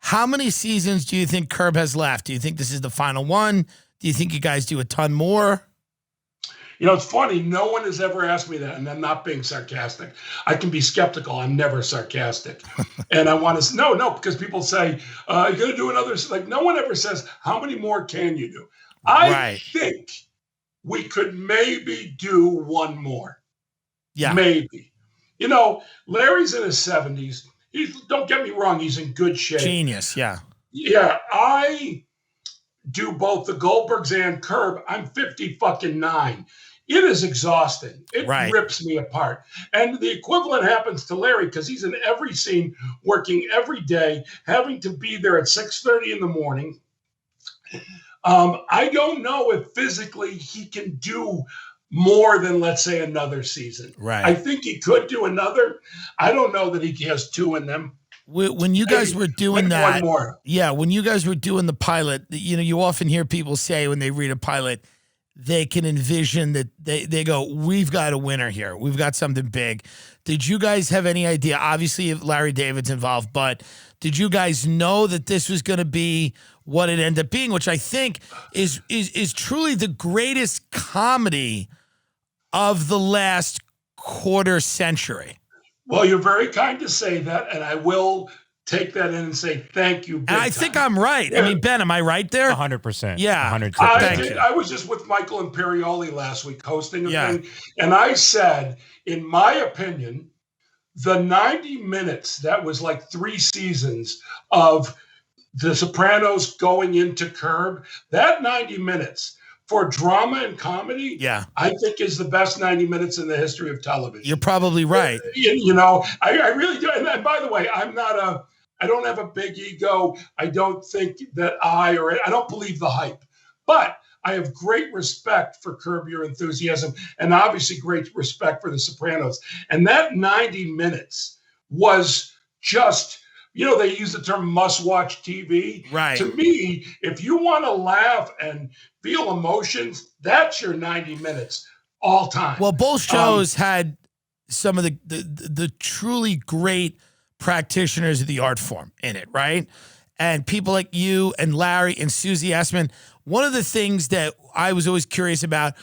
How many seasons do you think Curb has left? Do you think this is the final one? Do you think you guys do a ton more? You know, it's funny. No one has ever asked me that, and I'm not being sarcastic. I can be skeptical. I'm never sarcastic. And I want to no, because people say, you're going to do another. Like, no one ever says, how many more can you do? I think we could maybe do one more. Yeah. Maybe. You know, Larry's in his 70s. Don't get me wrong. He's in good shape. Genius, yeah. Yeah, I do both the Goldbergs and Curb. I'm 50-fucking-9. It is exhausting. It rips me apart. And the equivalent happens to Larry because he's in every scene, working every day, having to be there at 6:30 in the morning. I don't know if physically he can do more than, let's say, another season. Right. I think he could do another. I don't know that he has two in them. When you guys were doing that, one more. Yeah, when you guys were doing the pilot, you know, you often hear people say when they read a pilot, they can envision that they go, we've got a winner here. We've got something big. Did you guys have any idea? Obviously, if Larry David's involved, but did you guys know that this was going to be what it ended up being, which I think is truly the greatest comedy of the last quarter century? Well, you're very kind to say that, and I will take that in and say thank you. And I think I'm right. Yeah. I mean, Ben, am I right there? 100%. Yeah. 100%. I was just with Michael Imperioli last week hosting a thing, and I said, in my opinion, the 90 minutes, that was like 3 seasons of The Sopranos going into Curb, that 90 minutes for drama and comedy, I think is the best 90 minutes in the history of television. You're probably right. You know, I really do. And by the way, I don't have a big ego. I don't think that I don't believe the hype, but I have great respect for Curb Your Enthusiasm and obviously great respect for The Sopranos. And that 90 minutes was just, you know, they use the term must-watch TV. Right. To me, if you want to laugh and feel emotions, that's your 90 minutes all time. Well, both shows had some of the truly great practitioners of the art form in it, right? And people like you and Larry and Susie Essman. One of the things that I was always curious about,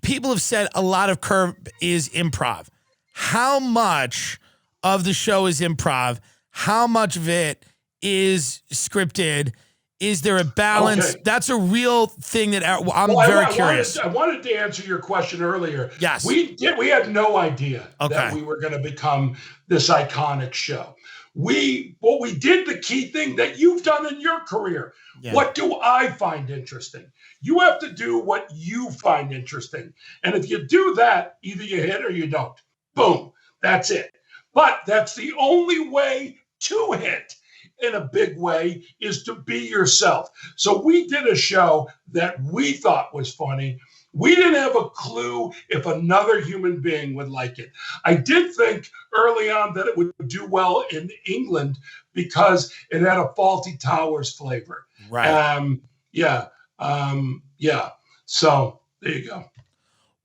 people have said a lot of Curb is improv. How much of the show is improv? How much of it is scripted? Is there a balance? Okay. That's a real thing that I'm very curious. I wanted to answer your question earlier. Yes. We had no idea that we were going to become this iconic show. We did the key thing that you've done in your career. Yeah. What do I find interesting? You have to do what you find interesting. And if you do that, either you hit or you don't. Boom. That's it. But that's the only way to hit in a big way is to be yourself. So we did a show that we thought was funny. We didn't have a clue if another human being would like it. I did think early on that it would do well in England because it had a Fawlty Towers flavor. Right. Yeah. So there you go.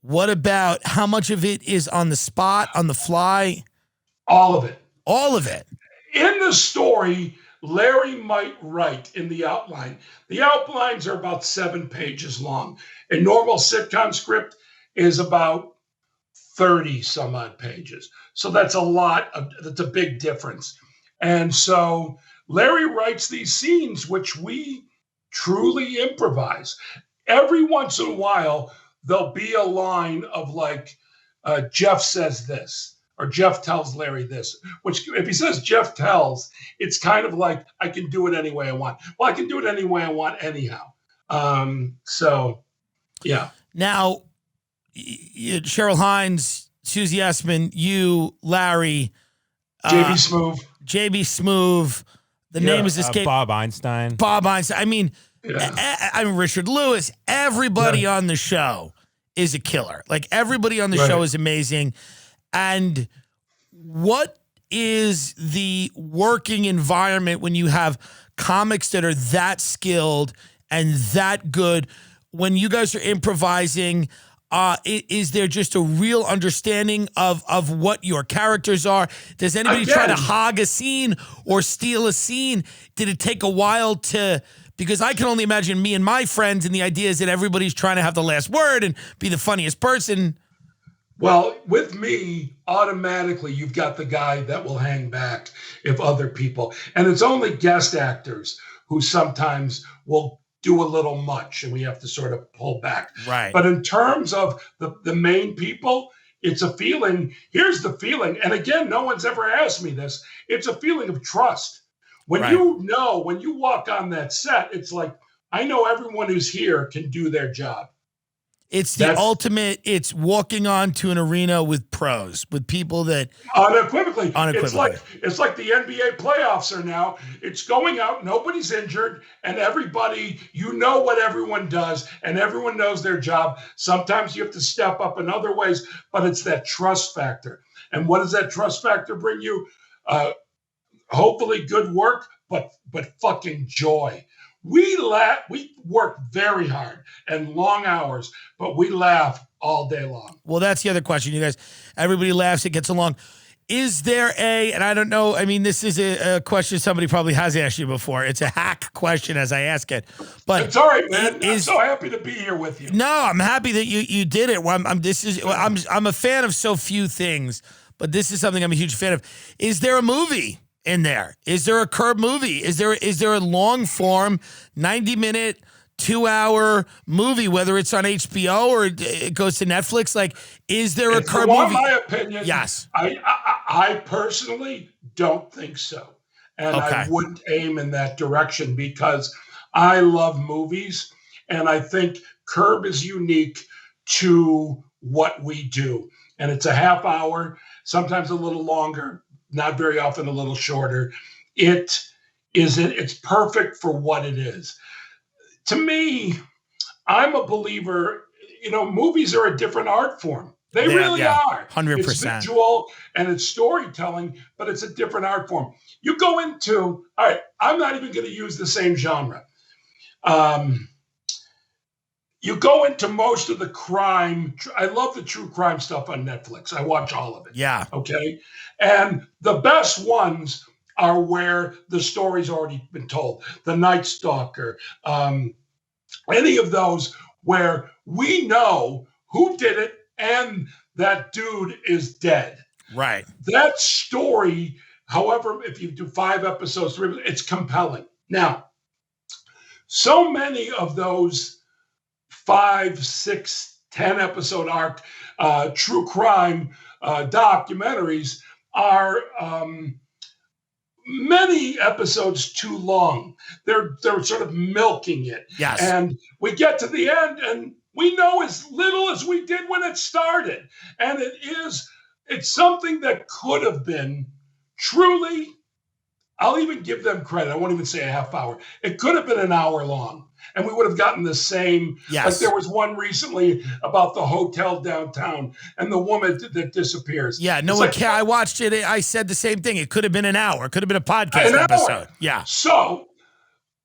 What about how much of it is on the spot, on the fly? All of it. All of it. In the story, Larry might write in the outline. The outlines are about 7 pages long. A normal sitcom script is about 30 some odd pages. So that's that's a big difference. And so Larry writes these scenes, which we truly improvise. Every once in a while, there'll be a line of like, Jeff says this. Or Jeff tells Larry this, which if he says Jeff tells, it's kind of like, I can do it any way I want. Well, I can do it any way I want anyhow. So, yeah. Now, Cheryl Hines, Susie Essman, you, Larry. JB Smoove. The name is escaped. Bob Einstein. I mean, I'm Richard Lewis. Everybody on the show is a killer. Like, everybody on the show is amazing. And what is the working environment when you have comics that are that skilled and that good? When you guys are improvising, Is there just a real understanding of what your characters are? Does anybody try to hog a scene or steal a scene? Did it take a while to, because I can only imagine me and my friends, and the idea is that everybody's trying to have the last word and be the funniest person. Well, with me, automatically you've got the guy that will hang back if other people, and it's only guest actors who sometimes will do a little much and we have to sort of pull back. Right. But in terms of the main people, it's a feeling. Here's the feeling. And again, no one's ever asked me this. It's a feeling of trust. When when you walk on that set, it's like, I know everyone who's here can do their job. It's the ultimate. It's walking onto an arena with pros, with people that unequivocally. It's like the NBA playoffs are now. It's going out. Nobody's injured, and everybody. You know what everyone does, and everyone knows their job. Sometimes you have to step up in other ways, but it's that trust factor. And what does that trust factor bring you? Hopefully, good work, but fucking joy. We work very hard and long hours, but we laugh all day long. Well, that's the other question, you guys. Everybody laughs, it gets along. Is there and I don't know, I mean, this is a question somebody probably has asked you before. It's a hack question as I ask it. But it's all right, man. I'm so happy to be here with you. No, I'm happy that you did it. I'm a fan of so few things, but this is something I'm a huge fan of. Is there a movie in there? Is there a Curb movie? Is there a long form 90-minute 2-hour movie, whether it's on HBO or it goes to Netflix? Like, is there a Curb movie? My opinion, yes. I personally don't think so, and I wouldn't aim in that direction because I love movies, and I think Curb is unique to what we do, and it's a half hour, sometimes a little longer. Not very often, a little shorter. It's perfect for what it is. To me, I'm a believer, movies are a different art form. They really are. 100%. It's visual and it's storytelling, but it's a different art form. You go into, all right, I'm not even going to use the same genre. You go into most of the crime. I love the true crime stuff on Netflix. I watch all of it. Yeah. Okay. And the best ones are where the story's already been told. The Night Stalker, any of those where we know who did it and that dude is dead. Right. That story, however, if you do 5 episodes, it's compelling. Now, so many of those 5, 6, 10 episode arc true crime documentaries are many episodes too long. They're sort of milking it. Yes. And we get to the end and we know as little as we did when it started. And it's something that could have been truly, I'll even give them credit. I won't even say a half hour. It could have been an hour long. And we would have gotten the same. Yes. Like there was one recently about the hotel downtown and the woman that disappears. Yeah, no one cared. I watched it. I said the same thing. It could have been an hour. It could have been a podcast episode. Yeah. So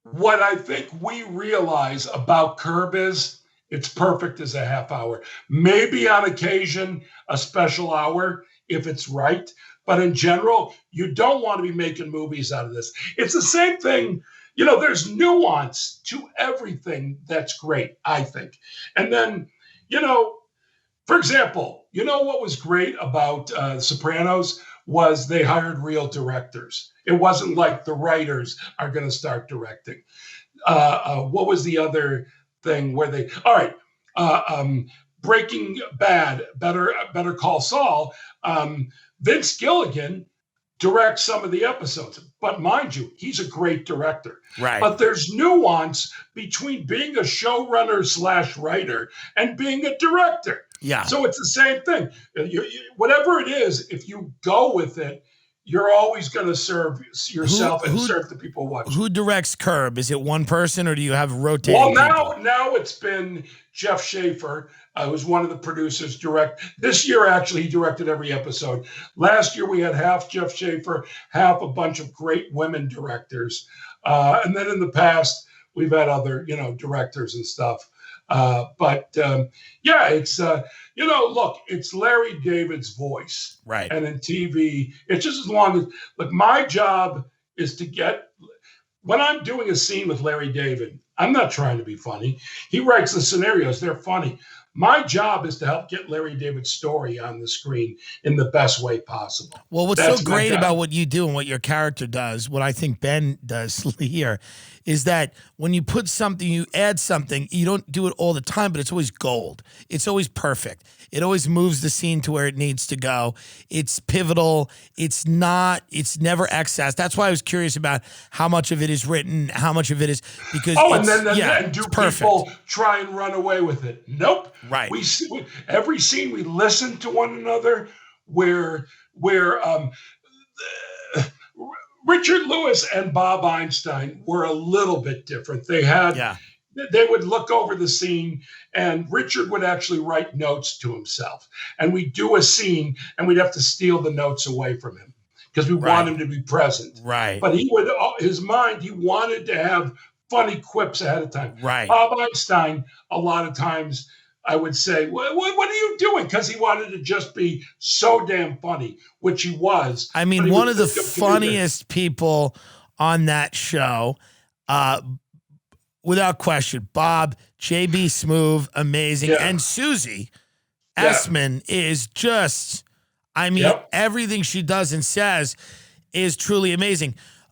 what I think we realize about Curb is it's perfect as a half hour. Maybe on occasion, a special hour if it's right. But in general, you don't want to be making movies out of this. It's the same thing. There's nuance to everything that's great, I think. And then, for example, what was great about Sopranos was they hired real directors. It wasn't like the writers are going to start directing. What was the other thing where Breaking Bad, Better Call Saul, Vince Gilligan directs some of the episodes. But mind you, he's a great director. Right. But there's nuance between being a showrunner / writer and being a director. Yeah. So it's the same thing. Whatever it is, if you go with it, you're always going to serve yourself and serve the people watching. Who directs Curb? Is it one person or do you have rotating people? Now it's been Jeff Schaffer, who's one of the producers, this year. Actually, he directed every episode. Last year we had half Jeff Schaffer, half a bunch of great women directors, and then in the past we've had other directors and stuff. Yeah, it's look, it's Larry David's voice, right? And in TV, it's just as long as look. My job is to get when I'm doing a scene with Larry David. I'm not trying to be funny. He writes the scenarios; they're funny. My job is to help get Larry David's story on the screen in the best way possible. Well, what's so great about what you do and what your character does, what I think Ben does here, is that when you put something, you add something, you don't do it all the time, but it's always gold. It's always perfect. It always moves the scene to where it needs to go. It's pivotal. It's never excess. That's why I was curious about how much of it is written, how much of it is because and do people try and run away with it? Nope. Right. Every scene we listen to one another where Richard Lewis and Bob Einstein were a little bit different. They would look over the scene and Richard would actually write notes to himself. And we'd do a scene and we'd have to steal the notes away from him because we want him to be present. Right. But he wanted to have funny quips ahead of time. Right. Bob Einstein, a lot of times I would say, what are you doing? Because he wanted to just be so damn funny, which he was. I mean, one of the funniest people on that show, without question, Bob, JB Smoove, amazing. Yeah. And Susie Essman is just, everything she does and says is truly amazing.